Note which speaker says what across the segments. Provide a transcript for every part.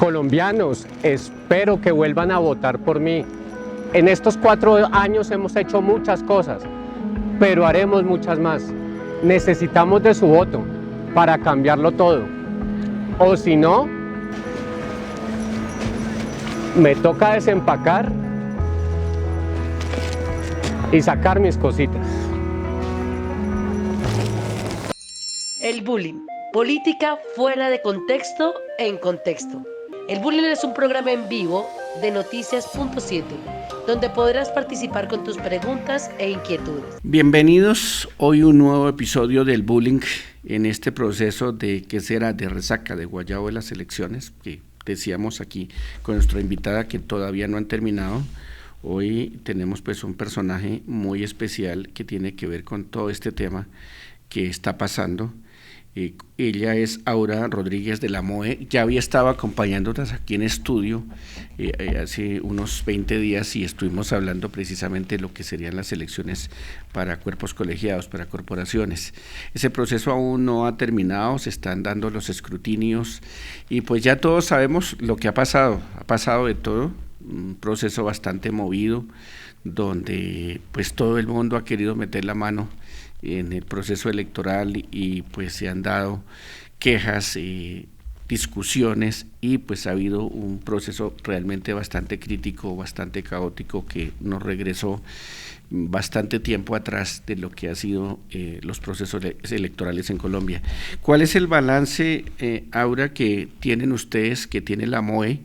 Speaker 1: Colombianos, espero que vuelvan a votar por mí. En estos 4 años hemos hecho muchas cosas, pero haremos muchas más. Necesitamos de su voto para cambiarlo todo. O si no, me toca desempacar y sacar mis cositas.
Speaker 2: El bullying. Política fuera de contexto, en contexto. El bullying es un programa en vivo de Noticias.7, donde podrás participar con tus preguntas e inquietudes.
Speaker 3: Bienvenidos, hoy un nuevo episodio del bullying en este proceso de que será de resaca de guayabo de las elecciones, que decíamos aquí con nuestra invitada que todavía no han terminado. Hoy tenemos pues un personaje muy especial que tiene que ver con todo este tema que está pasando. Ella es Aura Rodríguez de la MOE, ya había estado acompañándonos aquí en estudio hace unos 20 días y estuvimos hablando precisamente de lo que serían las elecciones para cuerpos colegiados, para corporaciones. Ese proceso aún no ha terminado, se están dando los escrutinios y pues ya todos sabemos lo que ha pasado de todo, un proceso bastante movido donde pues todo el mundo ha querido meter la mano en el proceso electoral y pues se han dado quejas, discusiones y pues ha habido un proceso realmente bastante crítico, bastante caótico que nos regresó bastante tiempo atrás de lo que ha sido los procesos electorales en Colombia. ¿Cuál es el balance, Aura, que tienen ustedes, que tiene la MOE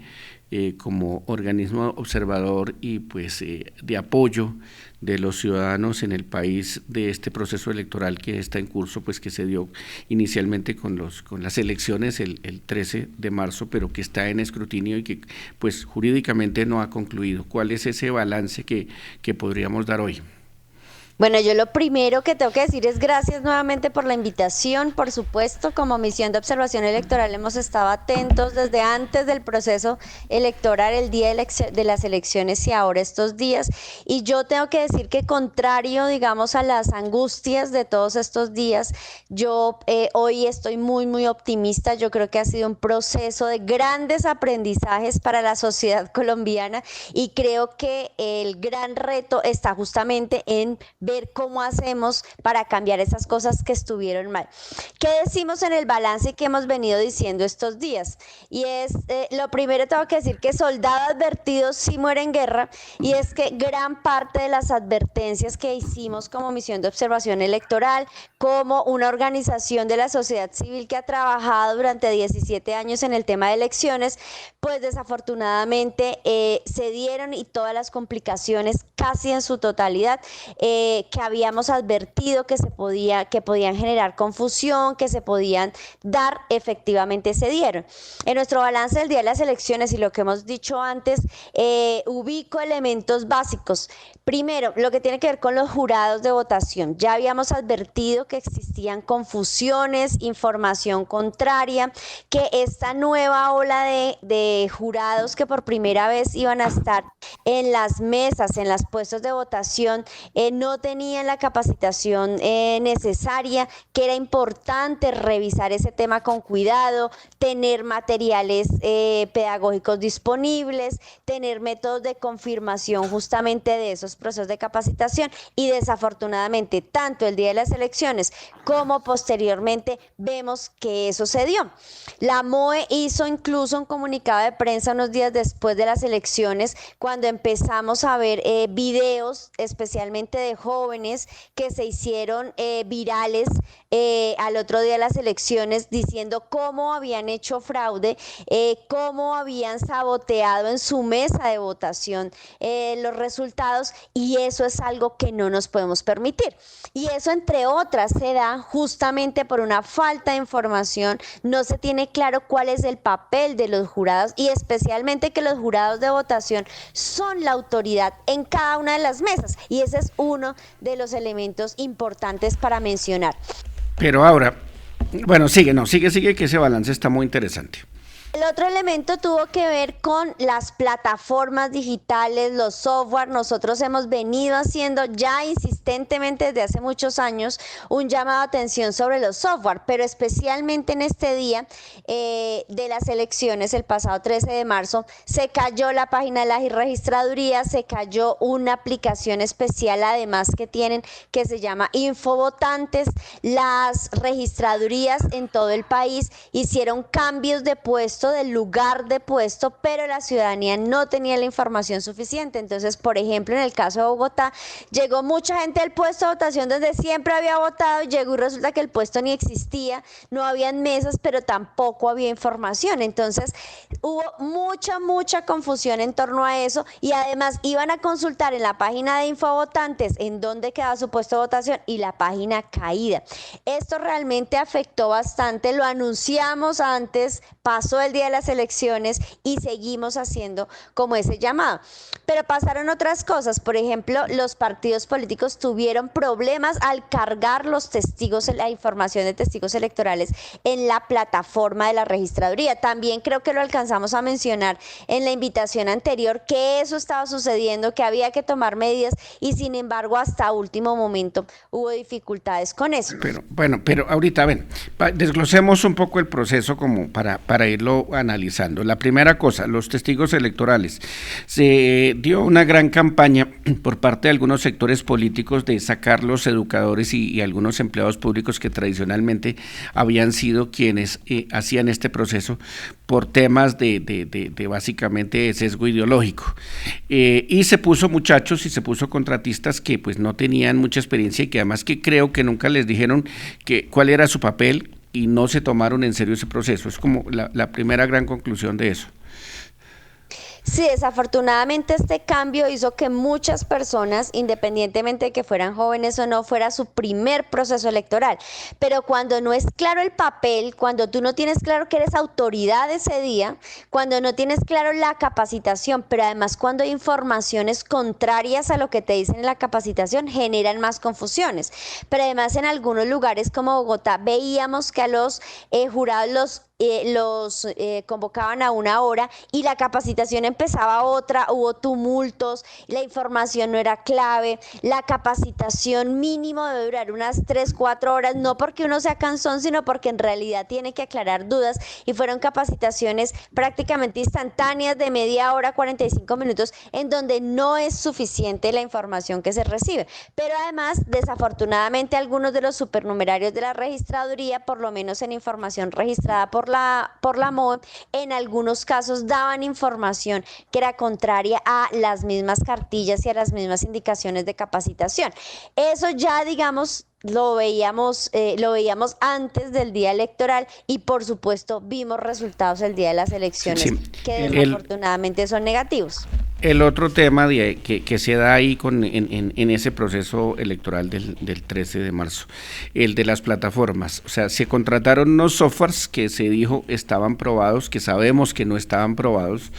Speaker 3: como organismo observador y pues de apoyo de los ciudadanos en el país de este proceso electoral que está en curso, pues que se dio inicialmente con las elecciones el 13 de marzo, pero que está en escrutinio y que pues jurídicamente no ha concluido? ¿Cuál es ese balance que podríamos dar hoy?
Speaker 4: Bueno, yo lo primero que tengo que decir es gracias nuevamente por la invitación. Por supuesto, como misión de observación electoral hemos estado atentos desde antes del proceso electoral, el día de las elecciones y ahora estos días. Y yo tengo que decir que contrario, digamos, a las angustias de todos estos días, yo hoy estoy muy optimista. Yo creo que ha sido un proceso de grandes aprendizajes para la sociedad colombiana y creo que el gran reto está justamente en ver cómo hacemos para cambiar esas cosas que estuvieron mal. ¿Qué decimos en el balance que hemos venido diciendo estos días? Y es, lo primero tengo que decir que soldado advertido sí muere en guerra, y es que gran parte de las advertencias que hicimos como misión de observación electoral, como una organización de la sociedad civil que ha trabajado durante 17 años en el tema de elecciones, pues desafortunadamente se dieron y todas las complicaciones casi en su totalidad que habíamos advertido que podían generar confusión, que se podían dar, efectivamente se dieron. En nuestro balance del día de las elecciones y lo que hemos dicho antes, ubico elementos básicos. Primero, lo que tiene que ver con los jurados de votación. Ya habíamos advertido que existían confusiones, información contraria, que esta nueva ola de jurados que por primera vez iban a estar en las mesas, en los puestos de votación, no tenían la capacitación necesaria, que era importante revisar ese tema con cuidado, tener materiales pedagógicos disponibles, tener métodos de confirmación justamente de esos procesos de capacitación, y desafortunadamente tanto el día de las elecciones como posteriormente vemos que eso se dio. La MOE hizo incluso un comunicado de prensa unos días después de las elecciones, cuando empezamos a ver videos especialmente de jóvenes que se hicieron virales al otro día de las elecciones, diciendo cómo habían hecho fraude, cómo habían saboteado en su mesa de votación los resultados, y eso es algo que no nos podemos permitir. Y eso, entre otras, se da justamente por una falta de información. No se tiene claro cuál es el papel de los jurados, y especialmente que los jurados de votación son la autoridad en cada una de las mesas, y ese es uno de los elementos importantes para mencionar.
Speaker 3: Pero ahora, bueno, sigue, que ese balance está muy interesante.
Speaker 4: El otro elemento tuvo que ver con las plataformas digitales, los software. Nosotros hemos venido haciendo ya insistentemente desde hace muchos años un llamado de atención sobre los software, pero especialmente en este día de las elecciones, el pasado 13 de marzo, se cayó la página de la registraduría, se cayó una aplicación especial además que tienen que se llama Infovotantes. Las registradurías en todo el país hicieron cambios de puesto, del lugar de puesto, pero la ciudadanía no tenía la información suficiente. Entonces, por ejemplo, en el caso de Bogotá, llegó mucha gente al puesto de votación donde siempre había votado, llegó y resulta que el puesto ni existía, no habían mesas, pero tampoco había información. Entonces, hubo mucha confusión en torno a eso y además iban a consultar en la página de Infovotantes en dónde quedaba su puesto de votación y la página caída. Esto realmente afectó bastante, lo anunciamos antes, pasó el día de las elecciones y seguimos haciendo como ese llamado. Pero pasaron otras cosas, por ejemplo, los partidos políticos tuvieron problemas al cargar los testigos, la información de testigos electorales en la plataforma de la registraduría. También creo que lo alcanzamos a mencionar en la invitación anterior, que eso estaba sucediendo, que había que tomar medidas y sin embargo hasta último momento hubo dificultades con eso.
Speaker 3: Pero ahorita, desglosemos un poco el proceso como para irlo analizando. La primera cosa, los testigos electorales. Se dio una gran campaña por parte de algunos sectores políticos de sacar los educadores y algunos empleados públicos que tradicionalmente habían sido quienes hacían este proceso por temas de básicamente sesgo ideológico. Y se puso muchachos y se puso contratistas que pues no tenían mucha experiencia y que además que creo que nunca les dijeron cuál era su papel y no se tomaron en serio ese proceso. Es como la primera gran conclusión de eso.
Speaker 4: Sí, desafortunadamente este cambio hizo que muchas personas, independientemente de que fueran jóvenes o no, fuera su primer proceso electoral. Pero cuando no es claro el papel, cuando tú no tienes claro que eres autoridad ese día, cuando no tienes claro la capacitación, pero además cuando hay informaciones contrarias a lo que te dicen en la capacitación, generan más confusiones. Pero además en algunos lugares como Bogotá veíamos que a los jurados los convocaban a una hora y la capacitación empezaba a otra, hubo tumultos, la información no era clave, la capacitación mínimo debe durar unas 3-4 horas, no porque uno sea cansón, sino porque en realidad tiene que aclarar dudas y fueron capacitaciones prácticamente instantáneas de media hora, 45 minutos, en donde no es suficiente la información que se recibe. Pero además, desafortunadamente, algunos de los supernumerarios de la registraduría, por lo menos en información registrada por la MOE, en algunos casos daban información que era contraria a las mismas cartillas y a las mismas indicaciones de capacitación. Eso ya, digamos, lo veíamos antes del día electoral y por supuesto vimos resultados el día de las elecciones que desafortunadamente son negativos.
Speaker 3: El otro tema que se da ahí en ese proceso electoral del 13 de marzo, el de las plataformas. O sea, se contrataron unos softwares que se dijo estaban probados, que sabemos que no estaban probados.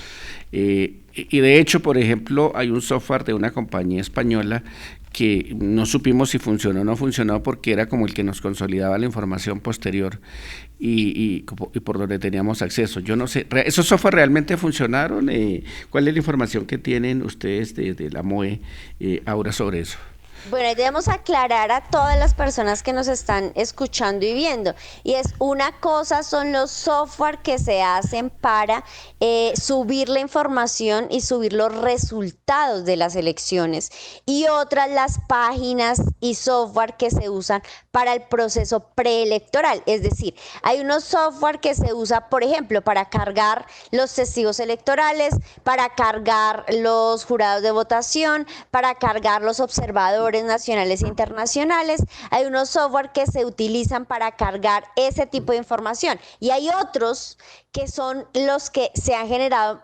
Speaker 3: Y de hecho, por ejemplo, hay un software de una compañía española que no supimos si funcionó o no funcionó porque era como el que nos consolidaba la información posterior y por donde teníamos acceso. Yo no sé, ¿esos software realmente funcionaron? ¿Cuál es la información que tienen ustedes de la MOE ahora sobre eso?
Speaker 4: Bueno, debemos aclarar a todas las personas que nos están escuchando y viendo. Y es una cosa son los software que se hacen para subir la información y subir los resultados de las elecciones. Y otras las páginas y software que se usan para el proceso preelectoral. Es decir, hay unos software que se usa, por ejemplo, para cargar los testigos electorales, para cargar los jurados de votación, para cargar los observadores nacionales e internacionales. Hay unos software que se utilizan para cargar ese tipo de información y hay otros que son los que se han generado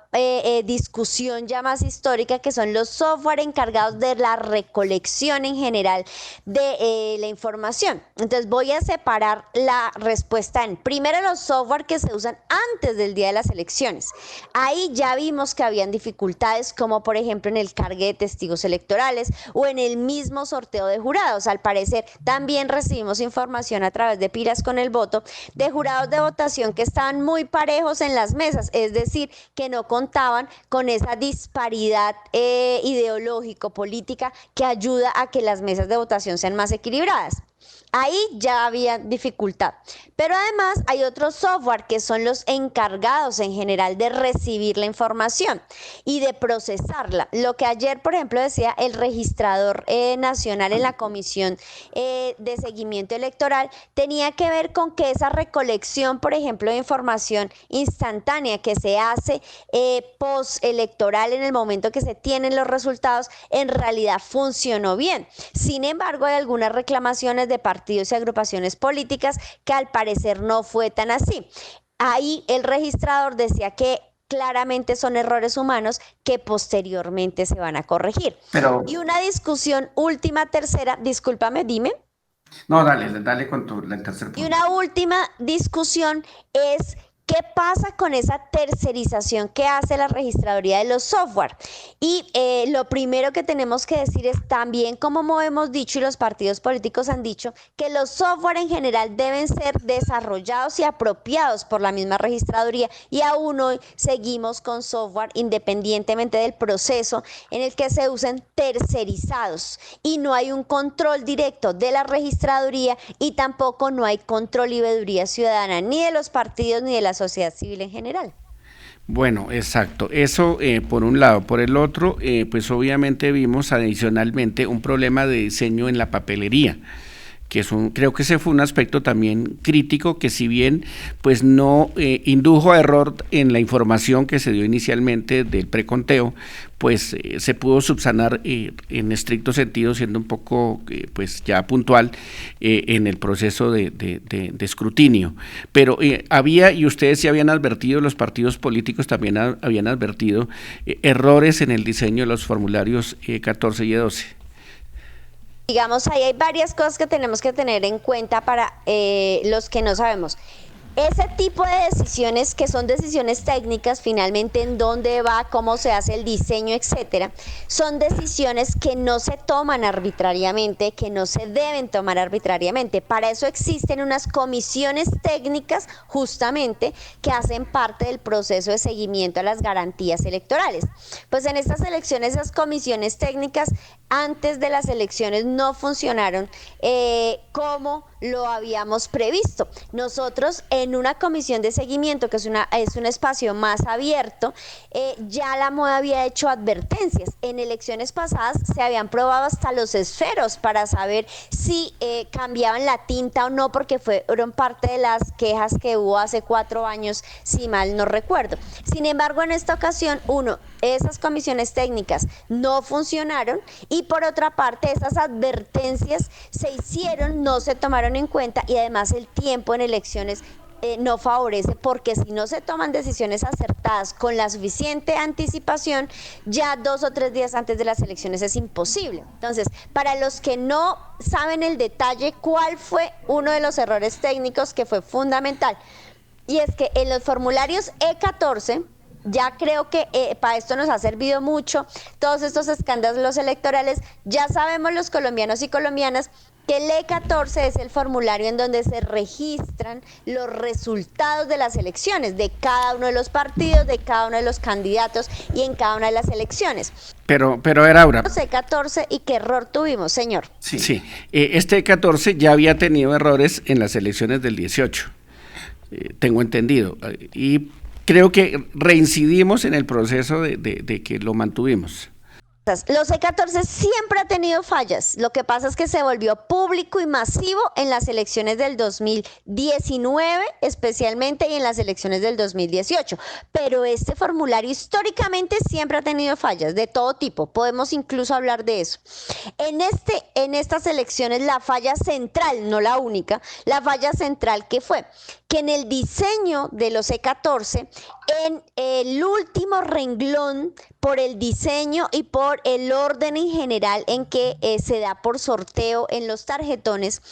Speaker 4: discusión ya más histórica, que son los software encargados de la recolección en general de la información. Entonces voy a separar la respuesta en primero los software que se usan antes del día de las elecciones. Ahí ya vimos que habían dificultades como por ejemplo en el cargue de testigos electorales o en el mismo mismo sorteo de jurados. Al parecer también recibimos información a través de Piras con el voto de jurados de votación que estaban muy parejos en las mesas, es decir, que no contaban con esa disparidad ideológico-política que ayuda a que las mesas de votación sean más equilibradas. Ahí ya había dificultad. Pero además hay otros software que son los encargados en general de recibir la información y de procesarla. Lo que ayer, por ejemplo, decía el registrador nacional en la Comisión de Seguimiento Electoral tenía que ver con que esa recolección, por ejemplo, de información instantánea que se hace postelectoral en el momento que se tienen los resultados, en realidad funcionó bien. Sin embargo, hay algunas reclamaciones de partidos y agrupaciones políticas que al parecer no fue tan así. Ahí el registrador decía que claramente son errores humanos que posteriormente se van a corregir. Y una discusión última, tercera, discúlpame, dime.
Speaker 3: No, dale con el tercer punto.
Speaker 4: Y una última discusión es ¿qué pasa con esa tercerización que hace la registraduría de los software? Y lo primero que tenemos que decir es también, como hemos dicho y los partidos políticos han dicho, que los software en general deben ser desarrollados y apropiados por la misma registraduría, y aún hoy seguimos con software independientemente del proceso en el que se usen tercerizados y no hay un control directo de la registraduría y tampoco no hay control y veeduría ciudadana ni de los partidos ni de la sociedad civil en general.
Speaker 3: Bueno, exacto. Eso por un lado. Por el otro, pues obviamente vimos adicionalmente un problema de diseño en la papelería, que creo que ese fue un aspecto también crítico que si bien pues no indujo a error en la información que se dio inicialmente del preconteo, pues se pudo subsanar en estricto sentido, siendo un poco pues ya puntual en el proceso de escrutinio. Pero había, y ustedes ya habían advertido, los partidos políticos también habían advertido errores en el diseño de los formularios 14 y 12.
Speaker 4: Digamos, ahí hay varias cosas que tenemos que tener en cuenta para los que no sabemos. Ese tipo de decisiones, que son decisiones técnicas, finalmente en dónde va, cómo se hace el diseño, etcétera, son decisiones que no se toman arbitrariamente, que no se deben tomar arbitrariamente. Para eso existen unas comisiones técnicas, justamente, que hacen parte del proceso de seguimiento a las garantías electorales. Pues en estas elecciones, esas comisiones técnicas, antes de las elecciones, no funcionaron como lo habíamos previsto. Nosotros en una comisión de seguimiento, que es un espacio más abierto, ya la MOE había hecho advertencias. En elecciones pasadas se habían probado hasta los esferos para saber si cambiaban la tinta o no, porque fueron parte de las quejas que hubo hace 4 años, si mal no recuerdo. Sin embargo, en esta ocasión, esas comisiones técnicas no funcionaron, y por otra parte, esas advertencias se hicieron, no se tomaron en cuenta, y además el tiempo en elecciones no favorece, porque si no se toman decisiones acertadas con la suficiente anticipación, ya 2 o 3 días antes de las elecciones es imposible. Entonces, para los que no saben el detalle, ¿cuál fue uno de los errores técnicos que fue fundamental? Y es que en los formularios E14, ya creo que para esto nos ha servido mucho todos estos escándalos electorales. Ya sabemos los colombianos y colombianas que el E14 es el formulario en donde se registran los resultados de las elecciones, de cada uno de los partidos, de cada uno de los candidatos y en cada una de las elecciones.
Speaker 3: Pero era Aura.
Speaker 4: E14, ¿y qué error tuvimos, señor?
Speaker 3: Sí. Este E14 ya había tenido errores en las elecciones del 18, tengo entendido, y creo que reincidimos en el proceso de que lo mantuvimos.
Speaker 4: Los E14 siempre ha tenido fallas. Lo que pasa es que se volvió público y masivo en las elecciones del 2019, especialmente, y en las elecciones del 2018. Pero este formulario históricamente siempre ha tenido fallas de todo tipo. Podemos incluso hablar de eso. En estas elecciones, la falla central, no la única, la falla central que fue que en el diseño de los E14, en el último renglón por el diseño y por el orden en general en que se da por sorteo en los tarjetones,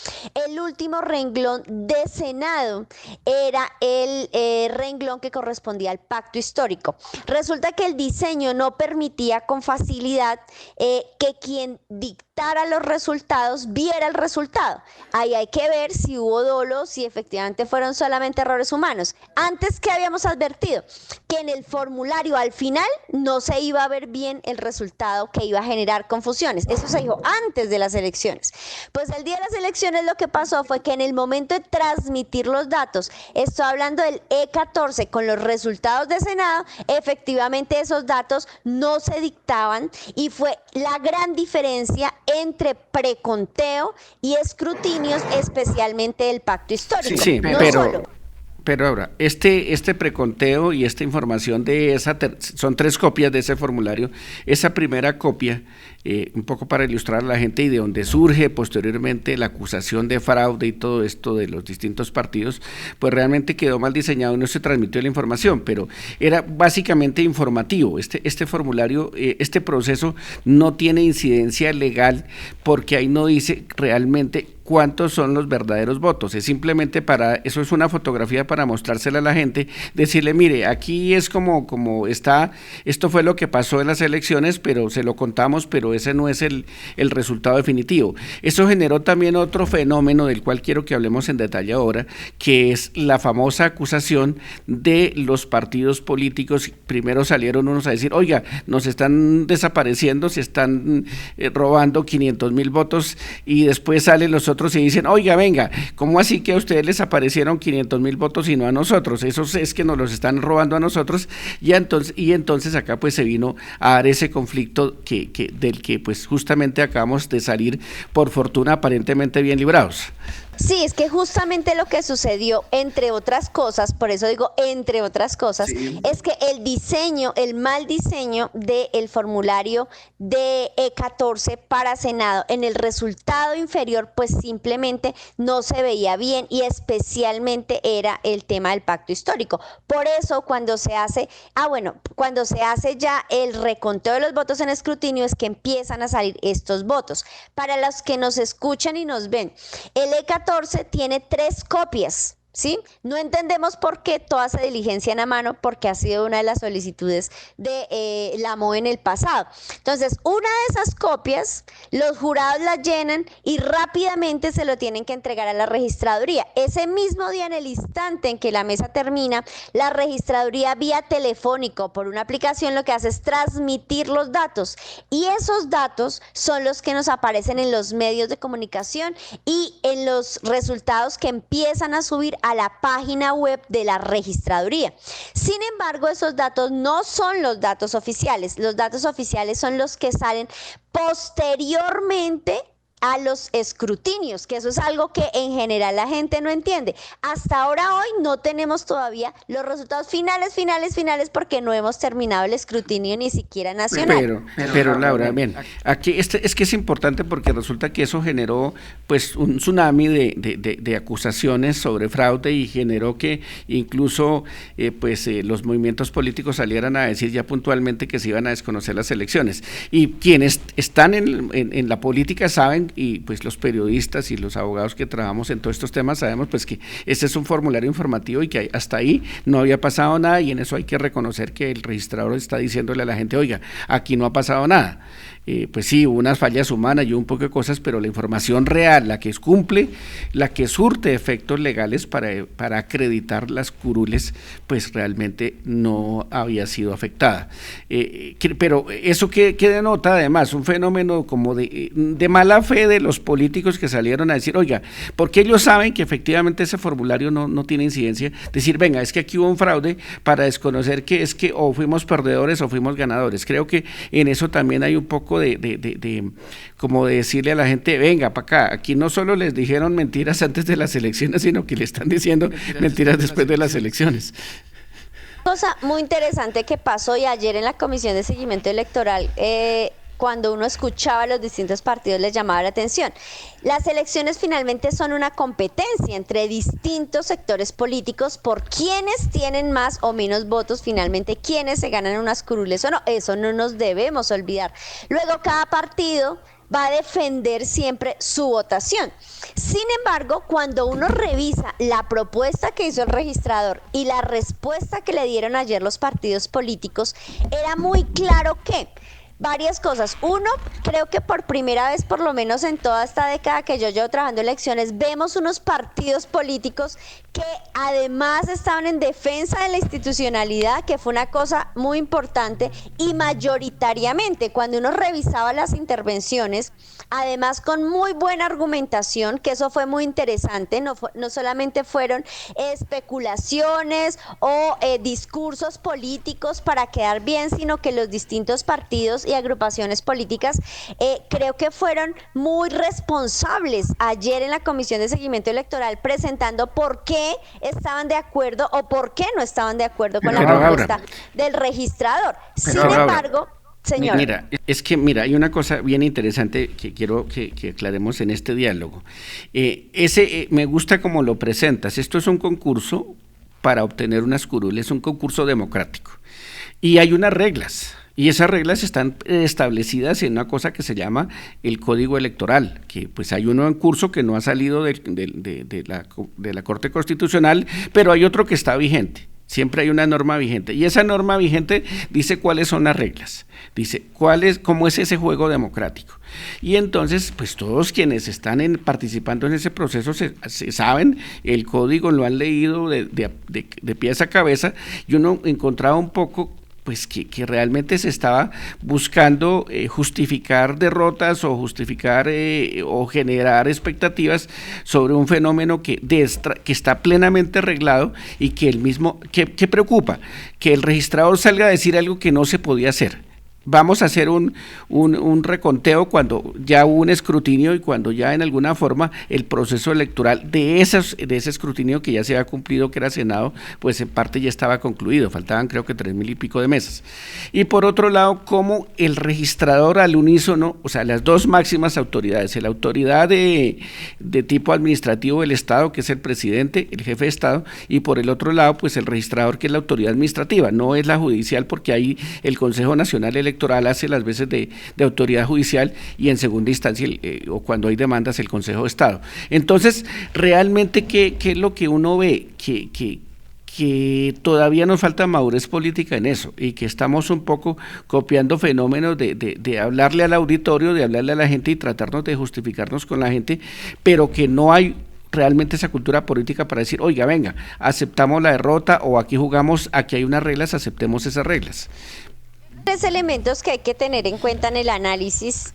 Speaker 4: el último renglón de Senado era el renglón que correspondía al pacto histórico. Resulta que el diseño no permitía con facilidad que quien dictara los resultados viera el resultado. Ahí hay que ver si hubo dolo, si efectivamente fueron solamente errores humanos. Antes, que habíamos advertido que en el formulario al final no se iba a ver bien el resultado, que iba a generar confusiones. Eso se dijo antes de las elecciones. Pues el día de las elecciones lo que pasó fue que en el momento de transmitir los datos, estoy hablando del E14 con los resultados de Senado, efectivamente esos datos no se dictaban y fue la gran diferencia entre preconteo y escrutinios, especialmente del pacto histórico.
Speaker 3: Sí,
Speaker 4: no
Speaker 3: pero...
Speaker 4: solo.
Speaker 3: Pero ahora, este preconteo y esta información de son 3 copias de ese formulario. Esa primera copia, un poco para ilustrar a la gente y de donde surge posteriormente la acusación de fraude y todo esto de los distintos partidos, pues realmente quedó mal diseñado y no se transmitió la información, pero era básicamente informativo. Este formulario, este proceso no tiene incidencia legal porque ahí no dice realmente cuántos son los verdaderos votos, es simplemente eso es una fotografía para mostrársela a la gente, decirle, mire, aquí es como está, esto fue lo que pasó en las elecciones, pero se lo contamos, pero ese no es el resultado definitivo. Eso generó también otro fenómeno del cual quiero que hablemos en detalle ahora, que es la famosa acusación de los partidos políticos. Primero salieron unos a decir, oiga, nos están desapareciendo, se están robando 500,000 votos, y después salen los otros y dicen, oiga, venga, ¿cómo así que a ustedes les aparecieron 500,000 votos y no a nosotros? Eso es que nos los están robando a nosotros, y entonces acá pues se vino a dar ese conflicto del que pues justamente acabamos de salir, por fortuna, aparentemente bien librados.
Speaker 4: Sí, es que justamente lo que sucedió, entre otras cosas, por eso digo entre otras cosas, sí, es que el mal diseño del formulario de E14 para Senado, en el resultado inferior, pues simplemente no se veía bien, y especialmente era el tema del pacto histórico. Por eso cuando se hace ya el reconteo de los votos en escrutinio es que empiezan a salir estos votos. Para los que nos escuchan y nos ven, el E14 tiene 3 copias, ¿sí? No entendemos por qué toda esa diligencia en la mano, porque ha sido una de las solicitudes de la MOE en el pasado. Entonces, una de esas copias, los jurados la llenan y rápidamente se lo tienen que entregar a la registraduría. Ese mismo día, en el instante en que la mesa termina, la registraduría vía telefónico por una aplicación lo que hace es transmitir los datos, y esos datos son los que nos aparecen en los medios de comunicación y en los resultados que empiezan a subir a la página web de la registraduría. Sin embargo, esos datos no son los datos oficiales. Los datos oficiales son los que salen posteriormente a los escrutinios, que eso es algo que en general la gente no entiende. Hasta ahora, hoy, no tenemos todavía los resultados finales, porque no hemos terminado el escrutinio ni siquiera nacional.
Speaker 3: Pero Laura, bien, aquí es que es importante, porque resulta que eso generó pues un tsunami de acusaciones sobre fraude, y generó que incluso los movimientos políticos salieran a decir ya puntualmente que se iban a desconocer las elecciones, y quienes están en la política saben, y pues los periodistas y los abogados que trabajamos en todos estos temas sabemos pues que este es un formulario informativo y que hasta ahí no había pasado nada, y en eso hay que reconocer que el registrador está diciéndole a la gente, oiga, aquí no ha pasado nada. Pues sí, hubo unas fallas humanas y un poco de cosas, pero la información real, la que cumple, la que surte efectos legales para acreditar las curules, pues realmente no había sido afectada. Pero eso que denota además un fenómeno como de mala fe de los políticos que salieron a decir, oiga, porque ellos saben que efectivamente ese formulario no tiene incidencia, decir, venga, es que aquí hubo un fraude, para desconocer que es que o fuimos perdedores o fuimos ganadores. Creo que en eso también hay un poco como de decirle a la gente, venga para acá, aquí no solo les dijeron mentiras antes de las elecciones, sino que le están diciendo mentiras después de las elecciones.
Speaker 4: Cosa muy interesante que pasó, y ayer en la Comisión de Seguimiento Electoral cuando uno escuchaba a los distintos partidos les llamaba la atención. Las elecciones finalmente son una competencia entre distintos sectores políticos por quienes tienen más o menos votos, finalmente quienes se ganan unas curules o no. Eso no nos debemos olvidar. Luego cada partido va a defender siempre su votación. Sin embargo, cuando uno revisa la propuesta que hizo el registrador y la respuesta que le dieron ayer los partidos políticos, era muy claro que varias cosas. Uno, creo que por primera vez, por lo menos en toda esta década que yo llevo trabajando en elecciones, vemos unos partidos políticos que además estaban en defensa de la institucionalidad, que fue una cosa muy importante, y mayoritariamente, cuando uno revisaba las intervenciones, además con muy buena argumentación, que eso fue muy interesante, no solamente fueron especulaciones o discursos políticos para quedar bien, sino que los distintos partidos y agrupaciones políticas creo que fueron muy responsables ayer en la Comisión de Seguimiento Electoral, presentando por qué estaban de acuerdo o por qué no estaban de acuerdo con la propuesta del registrador. Sin embargo, señor.
Speaker 3: Mira, hay una cosa bien interesante que quiero que aclaremos en este diálogo. Me gusta cómo lo presentas. Esto es un concurso para obtener unas curules, es un concurso democrático. Y hay unas reglas. Y esas reglas están establecidas en una cosa que se llama el Código Electoral, que pues hay uno en curso que no ha salido de la Corte Constitucional, pero hay otro que está vigente. Siempre hay una norma vigente, y esa norma vigente dice cuáles son las reglas, dice cómo es ese juego democrático. Y entonces, pues todos quienes están participando en ese proceso se saben el código, lo han leído de pies a cabeza, y uno encontraba un poco pues que realmente se estaba buscando justificar derrotas o justificar o generar expectativas sobre un fenómeno que está plenamente arreglado y que que preocupa, que el registrador salga a decir algo que no se podía hacer. Vamos a hacer un reconteo cuando ya hubo un escrutinio y cuando ya en alguna forma el proceso electoral de ese escrutinio que ya se había cumplido, que era Senado, pues en parte ya estaba concluido, faltaban creo que 3,000 y pico de mesas. Y por otro lado, como el registrador al unísono, o sea, las dos máximas autoridades, la autoridad de tipo administrativo del Estado, que es el presidente, el jefe de Estado, y por el otro lado, pues el registrador, que es la autoridad administrativa, no es la judicial, porque ahí el Consejo Nacional Electoral hace las veces de autoridad judicial y en segunda instancia o cuando hay demandas el Consejo de Estado. Entonces, realmente, ¿qué es lo que uno ve? Que todavía nos falta madurez política en eso y que estamos un poco copiando fenómenos de hablarle al auditorio, de hablarle a la gente y tratarnos de justificarnos con la gente, pero que no hay realmente esa cultura política para decir, oiga, venga, aceptamos la derrota o aquí jugamos, aquí hay unas reglas, aceptemos esas reglas.
Speaker 4: Tres elementos que hay que tener en cuenta en el análisis,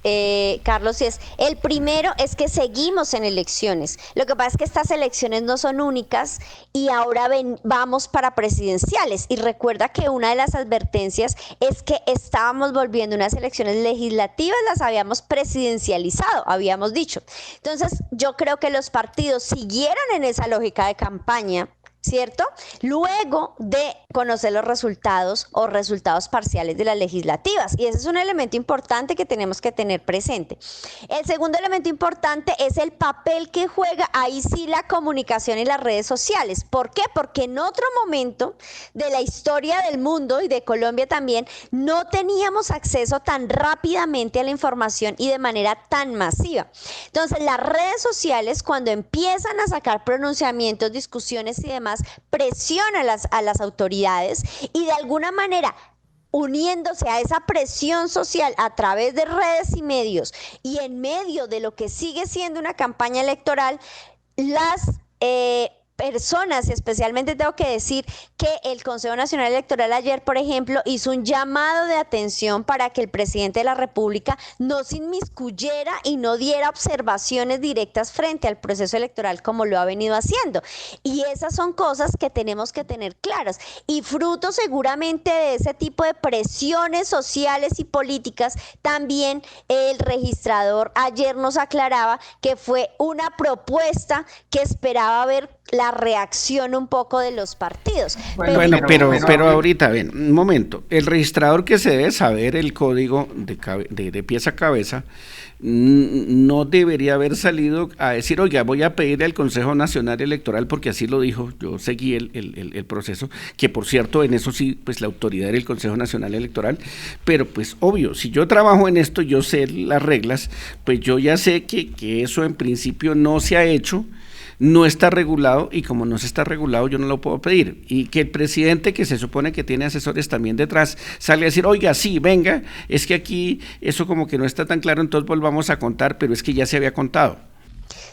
Speaker 4: Carlos, y el primero es que seguimos en elecciones. Lo que pasa es que estas elecciones no son únicas y ahora vamos para presidenciales. Y recuerda que una de las advertencias es que estábamos volviendo unas elecciones legislativas, las habíamos presidencializado, habíamos dicho. Entonces, yo creo que los partidos siguieron en esa lógica de campaña, ¿cierto? Luego de conocer los resultados o resultados parciales de las legislativas. Y ese es un elemento importante que tenemos que tener presente. El segundo elemento importante es el papel que juega ahí sí la comunicación y las redes sociales. ¿Por qué? Porque en otro momento de la historia del mundo y de Colombia también no teníamos acceso tan rápidamente a la información y de manera tan masiva. Entonces, las redes sociales, cuando empiezan a sacar pronunciamientos, discusiones y demás, presiona a las autoridades y de alguna manera, uniéndose a esa presión social a través de redes y medios y en medio de lo que sigue siendo una campaña electoral, las personas, especialmente tengo que decir que el Consejo Nacional Electoral ayer, por ejemplo, hizo un llamado de atención para que el presidente de la República no se inmiscuyera y no diera observaciones directas frente al proceso electoral como lo ha venido haciendo. Y esas son cosas que tenemos que tener claras. Y fruto seguramente de ese tipo de presiones sociales y políticas, también el registrador ayer nos aclaraba que fue una propuesta que esperaba ver la reacción un poco de los partidos.
Speaker 3: Bueno, pero ahorita, ven, un momento, el registrador que se debe saber el código de pies a cabeza, no debería haber salido a decir, oiga, voy a pedirle al Consejo Nacional Electoral, porque así lo dijo, yo seguí el proceso, que por cierto, en eso sí, pues la autoridad era el Consejo Nacional Electoral, pero pues obvio, si yo trabajo en esto, yo sé las reglas, pues yo ya sé que eso en principio no se ha hecho, no está regulado, y como no se está regulado yo no lo puedo pedir, y que el presidente, que se supone que tiene asesores también detrás, sale a decir, oiga, sí, venga, es que aquí eso como que no está tan claro, entonces volvamos a contar, pero es que ya se había contado.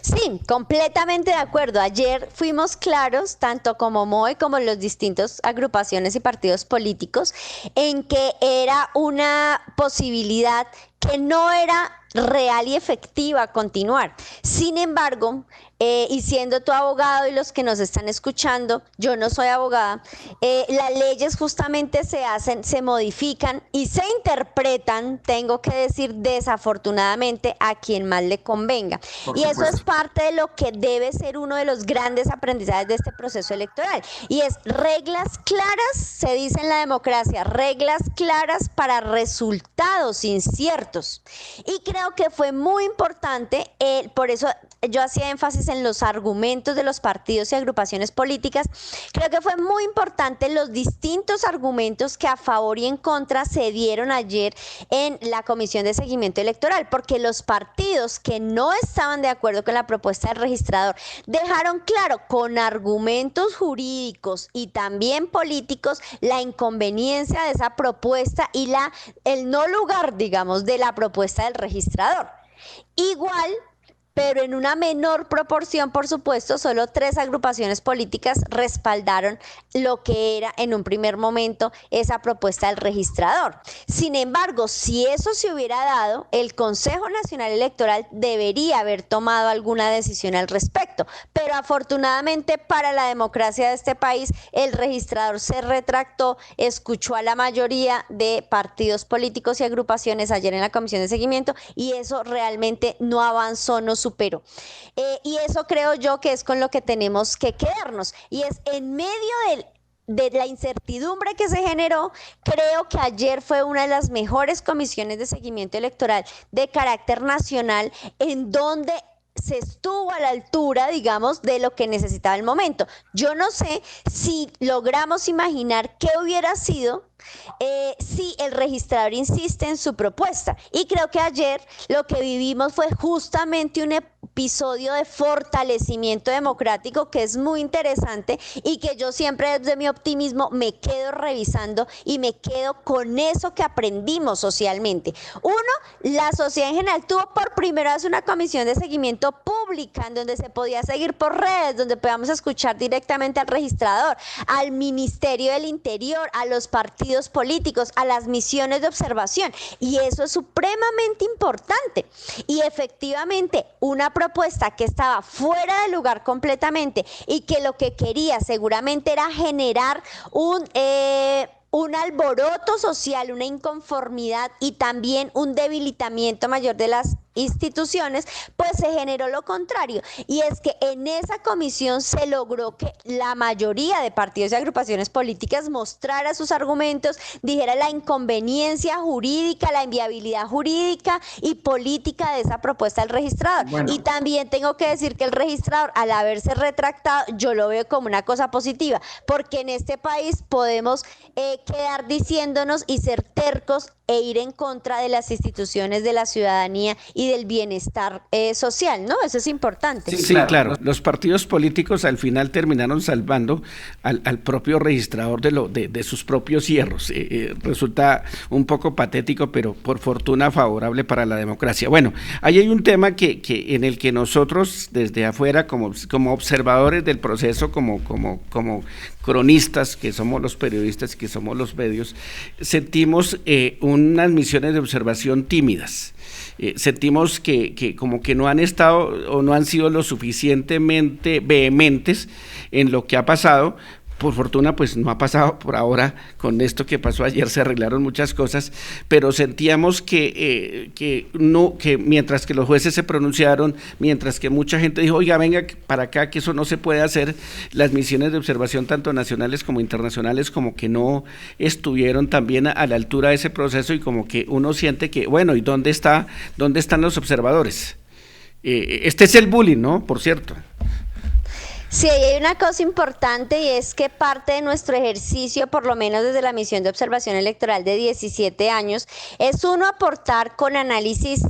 Speaker 4: Sí, completamente de acuerdo. Ayer fuimos claros, tanto como MOE como los distintos agrupaciones y partidos políticos, en que era una posibilidad que no era real y efectiva continuar. Sin embargo, y siendo tu abogado y los que nos están escuchando, yo no soy abogada, las leyes justamente se modifican y se interpretan, tengo que decir desafortunadamente, a quien más le convenga. Y eso es parte de lo que debe ser uno de los grandes aprendizajes de este proceso electoral. Y es reglas claras, se dice en la democracia, reglas claras para resultados inciertos. Y creo que fue muy importante, por eso yo hacía énfasis en los argumentos de los partidos y agrupaciones políticas. Creo que fue muy importante los distintos argumentos que a favor y en contra se dieron ayer en la Comisión de Seguimiento Electoral, porque los partidos que no estaban de acuerdo con la propuesta del registrador dejaron claro con argumentos jurídicos y también políticos la inconveniencia de esa propuesta y el no lugar, digamos, de la propuesta del registrador. Igual, pero en una menor proporción, por supuesto, solo 3 agrupaciones políticas respaldaron lo que era en un primer momento esa propuesta del registrador. Sin embargo, si eso se hubiera dado, el Consejo Nacional Electoral debería haber tomado alguna decisión al respecto, pero afortunadamente para la democracia de este país, el registrador se retractó, escuchó a la mayoría de partidos políticos y agrupaciones ayer en la Comisión de Seguimiento, y eso realmente no avanzó, no superó. Y eso creo yo que es con lo que tenemos que quedarnos, y es en medio de la incertidumbre que se generó. Creo que ayer fue una de las mejores comisiones de seguimiento electoral de carácter nacional, en donde se estuvo a la altura, digamos, de lo que necesitaba el momento. Yo no sé si logramos imaginar qué hubiera sido si el registrador insiste en su propuesta. Y creo que ayer lo que vivimos fue justamente un episodio de fortalecimiento democrático que es muy interesante, y que yo siempre desde mi optimismo me quedo revisando y me quedo con eso que aprendimos socialmente. Uno, la sociedad en general tuvo por primera vez una comisión de seguimiento pública en donde se podía seguir por redes, donde podíamos escuchar directamente al registrador, al Ministerio del Interior, a los partidos políticos, a las misiones de observación, y eso es supremamente importante. Y efectivamente, una propuesta que estaba fuera de lugar completamente y que lo que quería seguramente era generar un alboroto social, una inconformidad y también un debilitamiento mayor de las instituciones, pues se generó lo contrario, y es que en esa comisión se logró que la mayoría de partidos y agrupaciones políticas mostrara sus argumentos, dijera la inconveniencia jurídica, la inviabilidad jurídica y política de esa propuesta del registrador. Bueno. Y también tengo que decir que el registrador, al haberse retractado, yo lo veo como una cosa positiva, porque en este país podemos quedar diciéndonos y ser tercos e ir en contra de las instituciones, de la ciudadanía y del bienestar social, ¿no? Eso es importante.
Speaker 3: Sí, claro. Los partidos políticos al final terminaron salvando al propio registrador de sus propios hierros. Resulta un poco patético, pero por fortuna favorable para la democracia. Bueno, ahí hay un tema que en el que nosotros desde afuera, como observadores del proceso, como cronistas, que somos los periodistas, que somos los medios, sentimos unas misiones de observación tímidas. Sentimos que como que no han estado o no han sido lo suficientemente vehementes en lo que ha pasado, Por fortuna, pues no ha pasado por ahora. Con esto que pasó ayer se arreglaron muchas cosas, pero sentíamos que mientras que los jueces se pronunciaron, mientras que mucha gente dijo, oiga, venga para acá, que eso no se puede hacer, las misiones de observación, tanto nacionales como internacionales, como que no estuvieron también a la altura de ese proceso, y como que uno siente que, bueno, ¿y dónde están los observadores? Este es el bullying, ¿no? Por cierto.
Speaker 4: Sí, hay una cosa importante, y es que parte de nuestro ejercicio, por lo menos desde la misión de observación electoral de 17 años, es uno aportar con análisis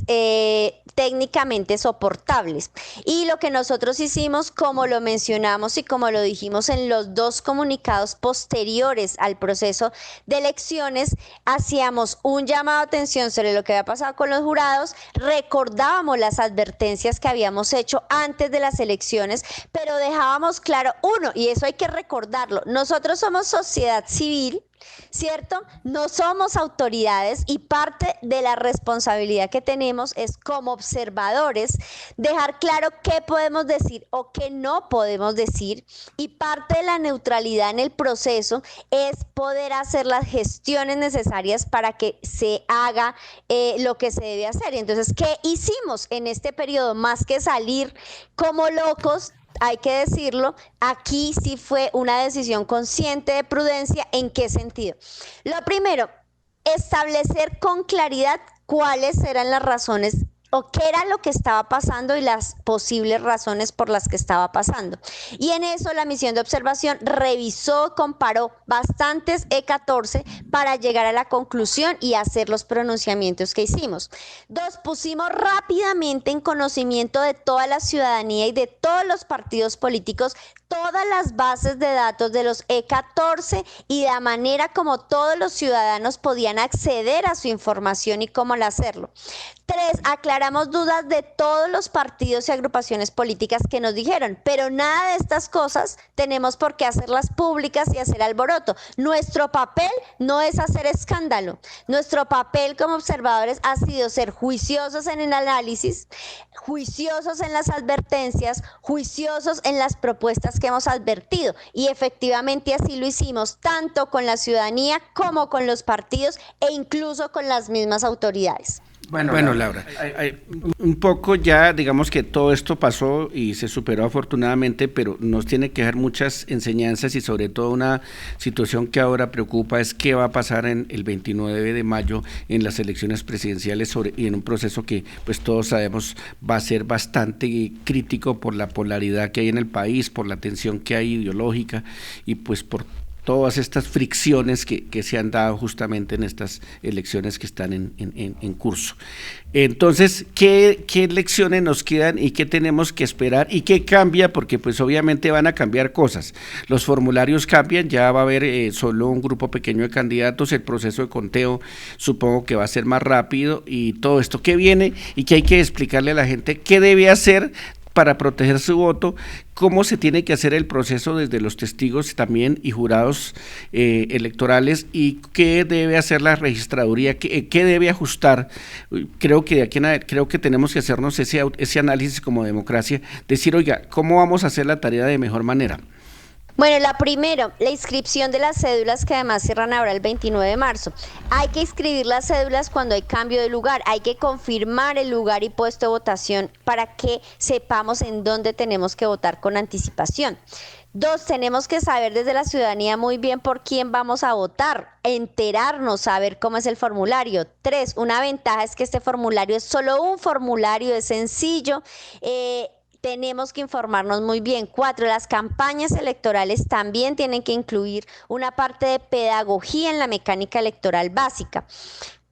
Speaker 4: técnicamente soportables. Y lo que nosotros hicimos, como lo mencionamos y como lo dijimos en los dos comunicados posteriores al proceso de elecciones, hacíamos un llamado de atención sobre lo que había pasado con los jurados, recordábamos las advertencias que habíamos hecho antes de las elecciones, pero dejábamos claro, uno, y eso hay que recordarlo, nosotros somos sociedad civil, ¿cierto? No somos autoridades, y parte de la responsabilidad que tenemos es, como observadores, dejar claro qué podemos decir o qué no podemos decir, y parte de la neutralidad en el proceso es poder hacer las gestiones necesarias para que se haga lo que se debe hacer. Entonces, ¿qué hicimos en este periodo? Más que salir como locos, hay que decirlo, aquí sí fue una decisión consciente de prudencia. ¿En qué sentido? Lo primero, establecer con claridad cuáles eran las razones o qué era lo que estaba pasando y las posibles razones por las que estaba pasando. Y en eso la misión de observación revisó, comparó bastantes E14 para llegar a la conclusión y hacer los pronunciamientos que hicimos. Dos, pusimos rápidamente en conocimiento de toda la ciudadanía y de todos los partidos políticos todas las bases de datos de los E14 y la manera como todos los ciudadanos podían acceder a su información y cómo hacerlo. 3, aclaramos dudas de todos los partidos y agrupaciones políticas que nos dijeron, pero nada de estas cosas tenemos por qué hacerlas públicas y hacer alboroto. Nuestro papel no es hacer escándalo. Nuestro papel como observadores ha sido ser juiciosos en el análisis, juiciosos en las advertencias, juiciosos en las propuestas que hemos advertido, y efectivamente así lo hicimos, tanto con la ciudadanía como con los partidos e incluso con las mismas autoridades.
Speaker 3: Bueno, Laura, un poco ya digamos que todo esto pasó y se superó afortunadamente, pero nos tiene que dejar muchas enseñanzas, y sobre todo una situación que ahora preocupa es qué va a pasar en el 29 de mayo en las elecciones presidenciales y en un proceso que pues todos sabemos va a ser bastante crítico por la polaridad que hay en el país, por la tensión que hay ideológica y pues por todas estas fricciones que se han dado justamente en estas elecciones que están en curso. Entonces, ¿qué lecciones nos quedan y qué tenemos que esperar y qué cambia? Porque pues obviamente van a cambiar cosas. Los formularios cambian, ya va a haber solo un grupo pequeño de candidatos, el proceso de conteo supongo que va a ser más rápido, y todo esto que viene y que hay que explicarle a la gente qué debe hacer para proteger su voto, cómo se tiene que hacer el proceso desde los testigos también y jurados electorales, y qué debe hacer la registraduría, qué debe ajustar. Creo que tenemos que hacernos ese análisis como democracia, decir, oiga, ¿cómo vamos a hacer la tarea de mejor manera?
Speaker 4: Bueno, la inscripción de las cédulas, que además cierran ahora el 29 de marzo. Hay que inscribir las cédulas cuando hay cambio de lugar, hay que confirmar el lugar y puesto de votación para que sepamos en dónde tenemos que votar con anticipación. 2, tenemos que saber desde la ciudadanía muy bien por quién vamos a votar, enterarnos, saber cómo es el formulario. 3, una ventaja es que este formulario es solo un formulario, es sencillo, tenemos que informarnos muy bien. 4, las campañas electorales también tienen que incluir una parte de pedagogía en la mecánica electoral básica.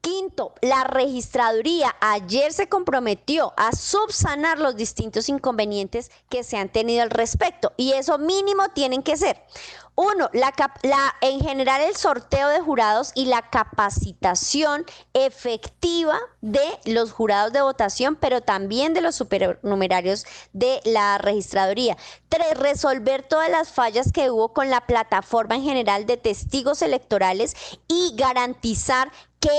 Speaker 4: 5, la registraduría ayer se comprometió a subsanar los distintos inconvenientes que se han tenido al respecto, y eso mínimo tienen que ser: 1, en general el sorteo de jurados y la capacitación efectiva de los jurados de votación, pero también de los supernumerarios de la registraduría. 3, resolver todas las fallas que hubo con la plataforma en general de testigos electorales y garantizar que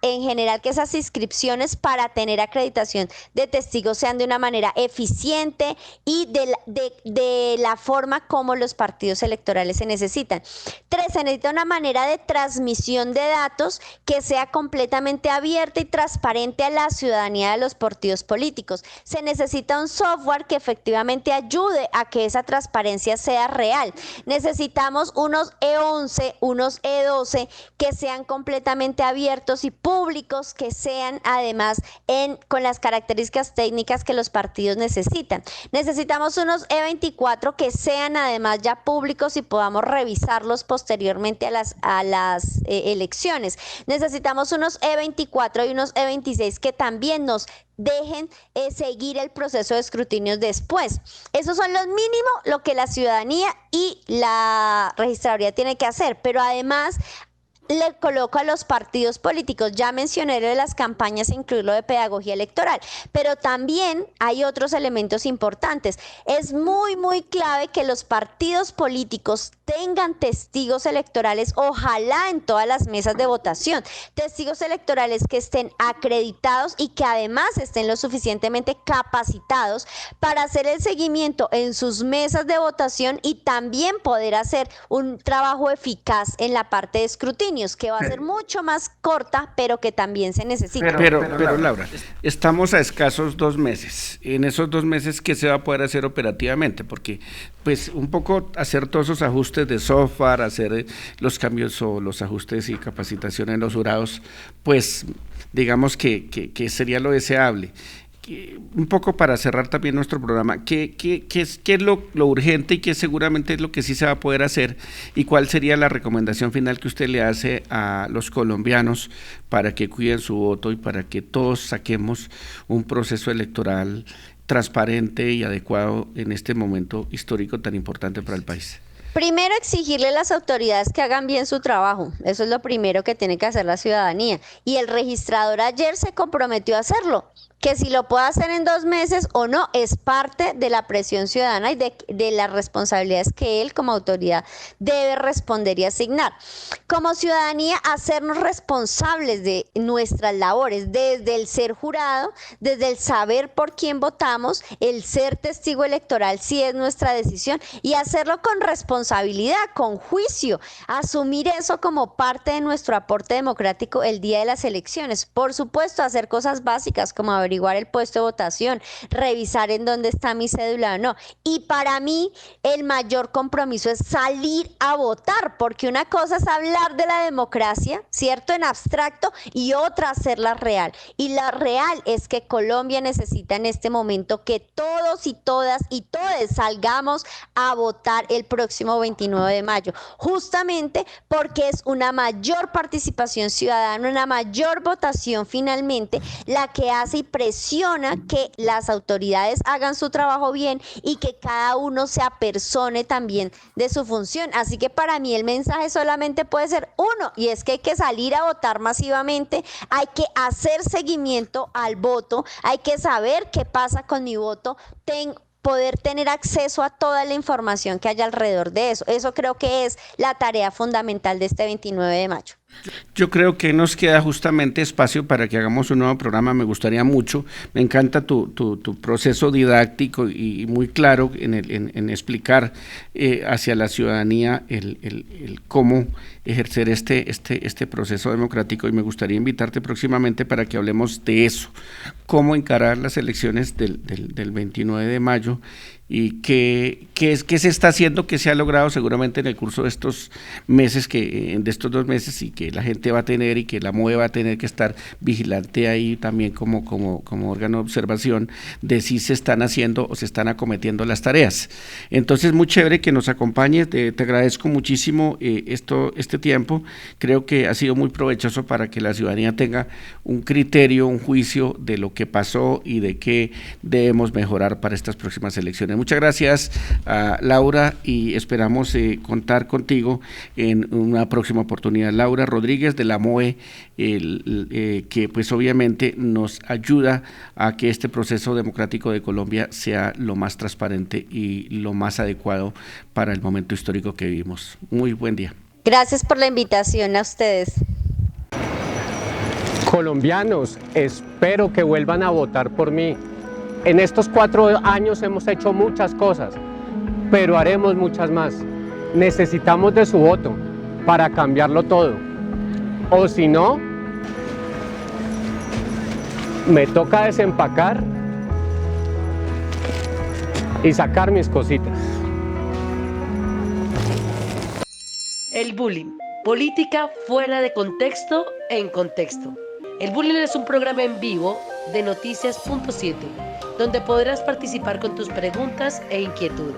Speaker 4: en general, que esas inscripciones para tener acreditación de testigos sean de una manera eficiente y de la forma como los partidos electorales se necesitan. 3, se necesita una manera de transmisión de datos que sea completamente abierta y transparente a la ciudadanía de los partidos políticos. Se necesita un software que efectivamente ayude a que esa transparencia sea real. Necesitamos unos E11, unos E12 que sean completamente abiertos y públicos, que sean además con las características técnicas que los partidos necesitan. Necesitamos unos E24 que sean además ya públicos y podamos revisarlos posteriormente a las elecciones. Necesitamos unos E24 y unos E26 que también nos dejen seguir el proceso de escrutinio después. Esos son los mínimos, lo que la ciudadanía y la registraduría tiene que hacer, pero además le coloco a los partidos políticos, ya mencioné lo de las campañas, incluirlo de pedagogía electoral, pero también hay otros elementos importantes. Es muy clave que los partidos políticos tengan testigos electorales, ojalá en todas las mesas de votación, testigos electorales que estén acreditados y que además estén lo suficientemente capacitados para hacer el seguimiento en sus mesas de votación y también poder hacer un trabajo eficaz en la parte de escrutinio, que va a ser mucho más corta, pero que también se necesita.
Speaker 3: Pero Laura, estamos a escasos 2 meses. En esos 2 meses, ¿qué se va a poder hacer operativamente? Porque, pues, un poco hacer todos esos ajustes de software, hacer los cambios o los ajustes y capacitación en los jurados, pues, digamos que sería lo deseable. Un poco para cerrar también nuestro programa, ¿qué es lo urgente y qué seguramente es lo que sí se va a poder hacer y cuál sería la recomendación final que usted le hace a los colombianos para que cuiden su voto y para que todos saquemos un proceso electoral transparente y adecuado en este momento histórico tan importante para el país?
Speaker 4: Primero, exigirle a las autoridades que hagan bien su trabajo. Eso es lo primero que tiene que hacer la ciudadanía. Y el registrador ayer se comprometió a hacerlo. Que si lo puede hacer en 2 meses o no, es parte de la presión ciudadana y de las responsabilidades que él como autoridad debe responder y asignar. Como ciudadanía, hacernos responsables de nuestras labores, desde el ser jurado, desde el saber por quién votamos, el ser testigo electoral si es nuestra decisión y hacerlo con responsabilidad, con juicio, asumir eso como parte de nuestro aporte democrático el día de las elecciones. Por supuesto, hacer cosas básicas como averiguar el puesto de votación, revisar en dónde está mi cédula o no. Y para mí el mayor compromiso es salir a votar, porque una cosa es hablar de la democracia, ¿cierto?, en abstracto, y otra hacerla real. Y la real es que Colombia necesita en este momento que todos y todas y todes salgamos a votar el próximo 29 de mayo, justamente porque es una mayor participación ciudadana, una mayor votación finalmente la que hace y presiona que las autoridades hagan su trabajo bien y que cada uno se apersone también de su función. Así que para mí el mensaje solamente puede ser uno, y es que hay que salir a votar masivamente, hay que hacer seguimiento al voto, hay que saber qué pasa con mi voto, poder tener acceso a toda la información que haya alrededor de eso. Eso creo que es la tarea fundamental de este 29 de mayo.
Speaker 3: Yo creo que nos queda justamente espacio para que hagamos un nuevo programa. Me gustaría mucho, me encanta tu proceso didáctico y muy claro en explicar hacia la ciudadanía el cómo ejercer este proceso democrático, y me gustaría invitarte próximamente para que hablemos de eso, cómo encarar las elecciones del 29 de mayo y qué se está haciendo, qué se ha logrado seguramente en el curso de estos meses, de estos 2 meses, y que la gente va a tener y que la MOE va a tener que estar vigilante ahí también como órgano de observación de si se están haciendo o se están acometiendo las tareas. Entonces, muy chévere que nos acompañes, te agradezco muchísimo este tiempo. Creo que ha sido muy provechoso para que la ciudadanía tenga un criterio, un juicio de lo que pasó y de qué debemos mejorar para estas próximas elecciones. Muchas gracias, Laura, y esperamos contar contigo en una próxima oportunidad. Laura Rodríguez, de la MOE, que pues obviamente nos ayuda a que este proceso democrático de Colombia sea lo más transparente y lo más adecuado para el momento histórico que vivimos. Muy buen día.
Speaker 4: Gracias por la invitación a ustedes.
Speaker 1: Colombianos, espero que vuelvan a votar por mí. En estos 4 años hemos hecho muchas cosas, pero haremos muchas más. Necesitamos de su voto para cambiarlo todo. O si no, me toca desempacar y sacar mis cositas.
Speaker 2: El bullying. Política fuera de contexto e en contexto. El bullying es un programa en vivo de Noticias.7, donde podrás participar con tus preguntas e inquietudes.